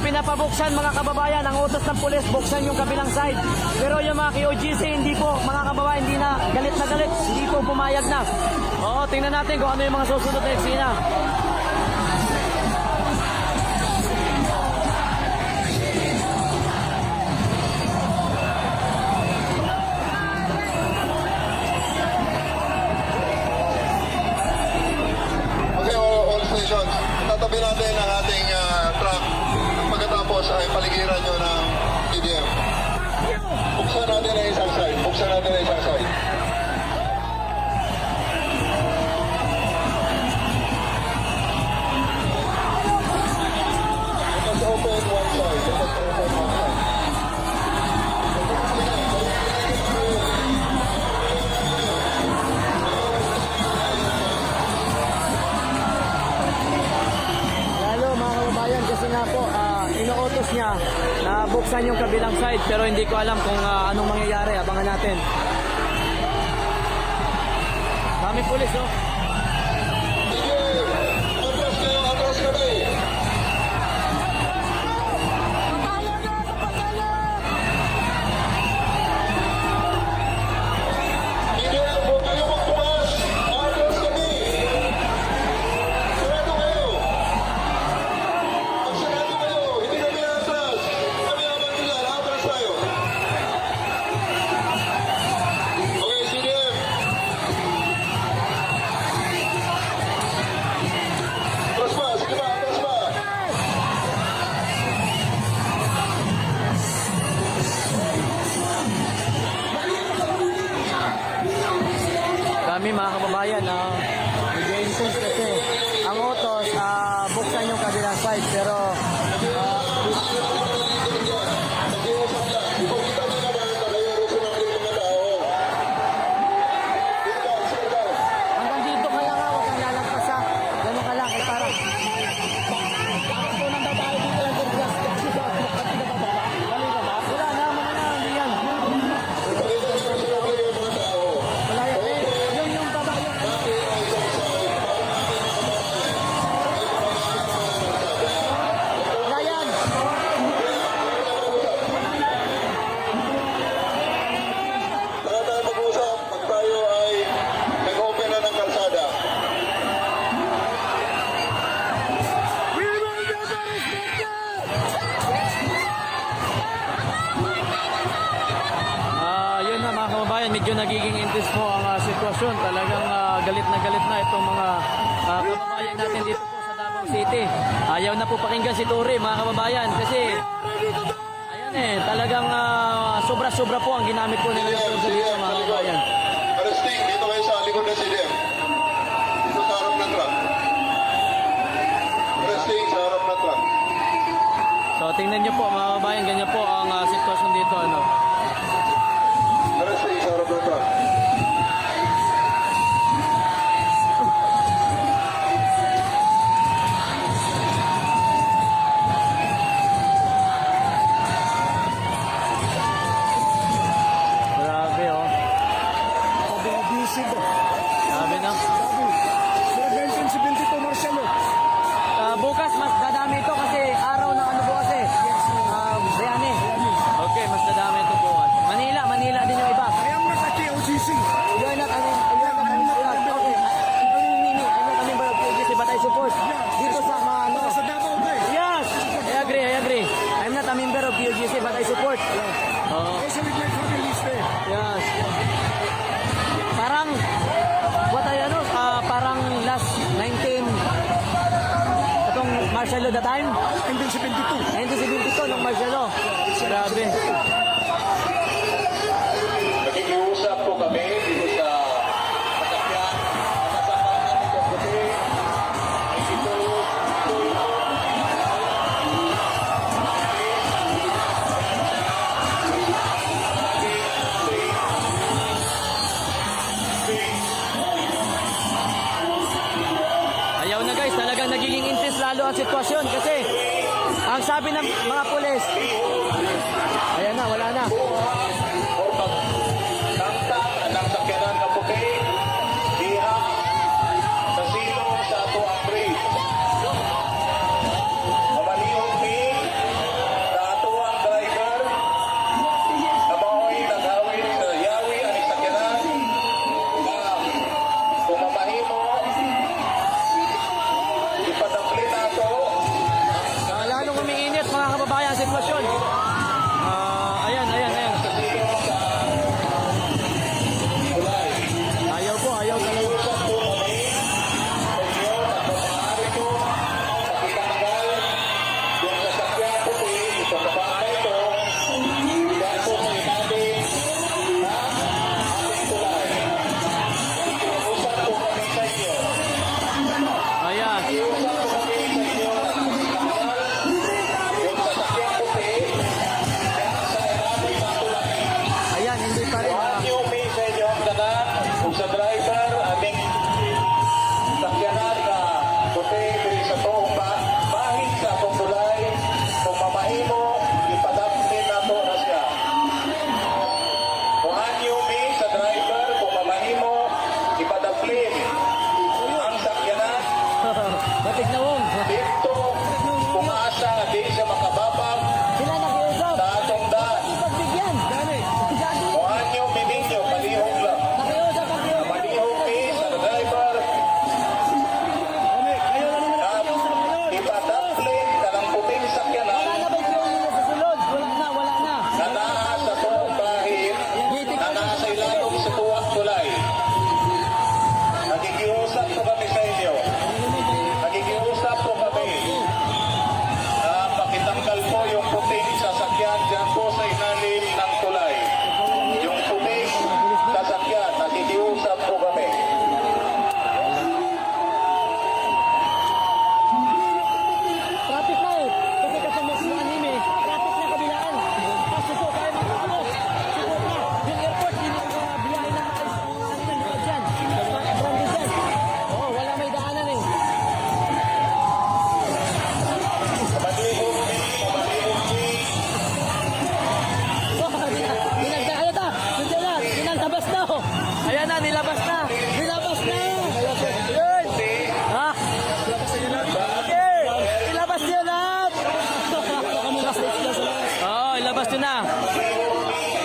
pinapabuksan mga kababayan, ang utos ng pulis, buksan yung kabilang side. Pero yung mga KOGC, hindi po, mga kababayan, hindi na galit, hindi po pumayag na. Oo, tingnan natin kung ano yung mga susunod na eksena. Tatabi natin ang ating truck. Pagkatapos ay paligiran nyo ng PDM. Buksan natin ang isang side. Buksan natin ang isang side. Let us open one side. Let us open one side. Kasi nga po, inuutos niya na buksan yung kabilang side pero hindi ko alam kung anong mangyayari. Abangan natin. Kami pulis, oh. Atras kayo, atras kami. Kami mga kababayan, nag-intense kasi ang utos, buksan yung kabilang side pero hanggang dito ka lang, huwag kang lalagpas, gano'n ka lang, para tunang babae dito lang wala naman na, hindi yan. Medyo nagiging intense po ang sitwasyon. Talagang galit na itong mga kababayan natin dito po sa Davao City. Ayaw na po pakinggan si Tory, mga kababayan, kasi ayan talagang sobra-sobra po ang ginamit po nila yung dito, mga kababayan. Arresting, dito kayo sa likod ng CDM. Dito sa harap ng truck. Arresting sa harap ng truck. So tingnan nyo po, mga kababayan, ganyan po ang sitwasyon dito. Arresting sa harap ng truck. Grabe, oh. Grabe na. Si Bentito Marcelo. Bukas mas dadami ito kasi araw ng ano bukas Bayani. Okay, mas dadami ito bukas. Manila din yung iba. I am not a KOGC. You're not okay. I'm not a member of KOGC but I support. Dito sa mga ano. Sa Davao Day. Yes! I agree. I'm not a member of KOGC but I support. Also with my family is there. Yes. Parang parang last 19 itong Marcelo the time? 1972. Nung Marcelo. Grabe. Nakikiusap po kami dito sa masakyan. Masakyan natin sa puti. Ito. Ayaw na guys, talagang nagiging intense lalo ang sitwasyon kasi ang sabi ng mga pulis, ayan na, wala na. Tangtang ang sakyanan na puti. Diha sa silong sa ato ang bridge. Mamalihog ni Nawong. Dito, umasa, di siya makababag Sila nakiusap. sa atong daan. Pagbigyan. Gani. Kuhaan nyo, mininyo, palihog lang. Nakiusap ang iyo. Palihog ni sa driver, Kayo na naman nakikiusap ngayon. ipadapling ka ng puting sakyanan Wala na ba yung nila sa sulod? Wala na, wala na. na naa sa tuong bahid, na naa sa ilalong sa tuwang tulay. Nakikiusap po kami sa inyo. Nakikiusap po kami na pakitanggal po yung puting sasakyan dyan po sa ilalim ng tulay. Yung puting sasakyan, nakikiusap po kami. Traffic na eh. Kasi kasama si anime. Traffic na kabilaan. Pasuko tayo mga ano. Suko na. Yung airport, hindi na biyahe na maayos ang kanina likod dyan. Brandon dyan. Oo, wala may daanan eh. Pamalihog ni. Ano ta? Nandiyan na. Nilabas na. Ayan na, nilabas na. Nilabas na. Yun. Ha? Okay. Ilabas niyo lahat. Oo, ilabas niyo na.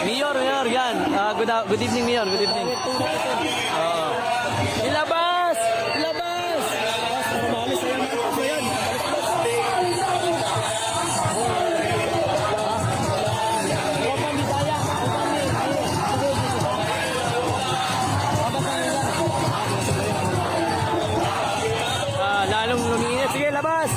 Mayor, yan. Good evening, Mayor. Good evening. Oo. Ilabas! Ilabas! Umalis na yan. Ano yan? Huwag kang bitaya. Huwag kang lalong lumiinit. Sige, labas!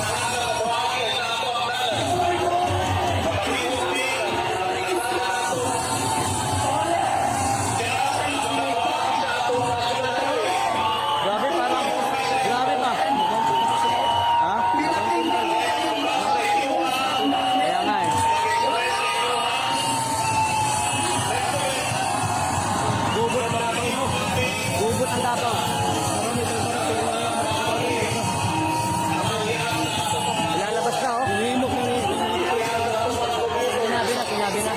Grabe, parang... Grabe pa. Ha? Kaya nga eh. Gugut ang dapaw mo. Gugut ang dapaw. Lalabas na oh. Himok na rin. Sinabi na.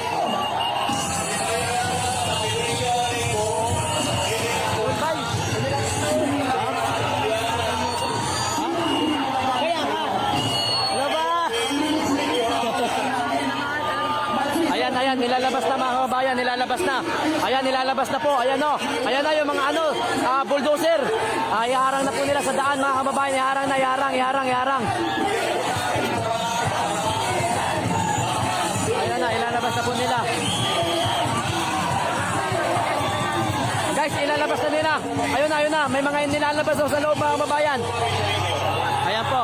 Bye. Kaya nga. Laba. Ayan, nilalabas na mga kababayan, nilalabas na. Ayan, nilalabas na po. Ayan o. Ayan na yung mga bulldozer. Iharang na po nila sa daan mga kababayan. Iharang na, iharang. Ayan na, ilalabas na po nila. Guys, ilalabas na nila. Ayun na. May mga nilalabas sa loob mga kababayan. Ayan po.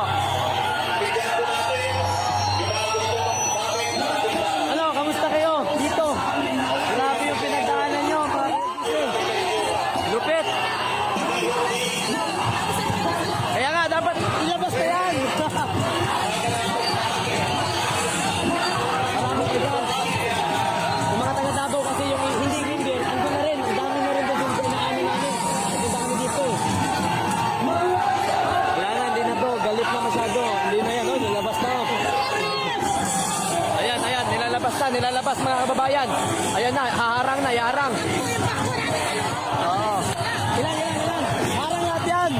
Ano, kamusta kayo? Dito. Grabe yung pinagdaanan nyo. Lupit. Kaya nga, dapat ilabas na yan. Marami ko dyan. Yung mga taga-Davao kasi yung hindi ringgit, ando na rin. Ang dami na rin doon yung inaano namin. Ang dami dito. Wala na, hindi na to. Galit na masyado. Hindi na yan, oh. Nilabas na. Ayan, nilalabas mga kababayan. Ayan na, iharang. Oo. Ilan. Harang lahat yan.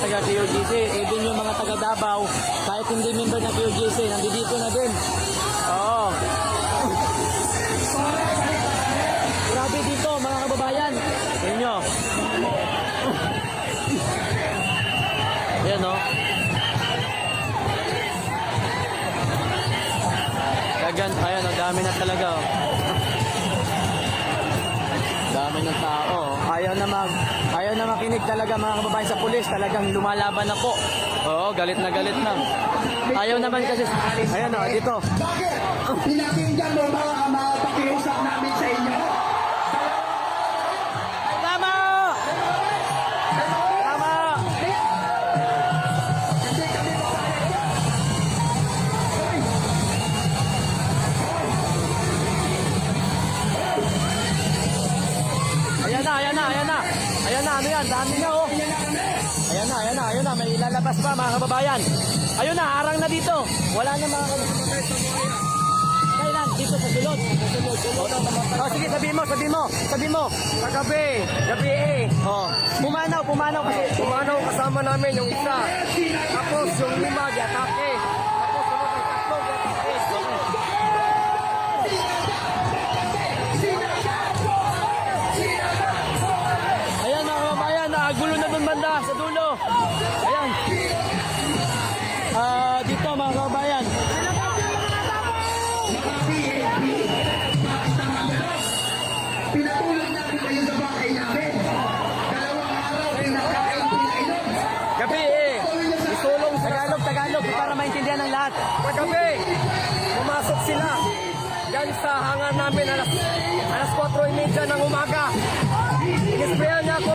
taga QGC, even yung mga taga Davao, kahit hindi member ng QGC, nandito na din. Oo. Grabe dito mga kababayan. Tingnan nyo. Ayan o. Ayan o, dami na talaga o. Dami ng tao. Ayaw na makinig talaga mga kababayan sa pulis. Talagang lumalaban na po. Oo, galit na galit na. Ayaw naman kasi. Ayan o, dito. Pinakinggan mo mga pakiusap namin sa inyo. Tama! Tama! Ayan na, ayan na, ayan na. Ayan na, ano yan? Dami na oh. Ayan na, ayan na, ayan na. May ilalabas pa mga kababayan. Ayun na, harang na dito. Wala na mga kababayan. Kailan? Dito sa sulod. Oh, sige, sabi mo. Sa gabi eh. Oh, pumanaw kasi. Pumanaw kasama namin yung isa. Tapos yung lima, di-atake. Tapos sunod yung tatlo, di-atake. Ayan mga kababayan, gulo na dun banda sa dulo. Ayan. Dito mga kababayan. Pinatulog namin kayo sa bahay namin. Dalawang araw, pinakain, pinainom. Gabi eh. Isulong Tagalog para maintindihan ng lahat. Paggabi, pumasok sila. Yan sa hangar namin alas 4:30 ng umaga. Inisprayan niya ako.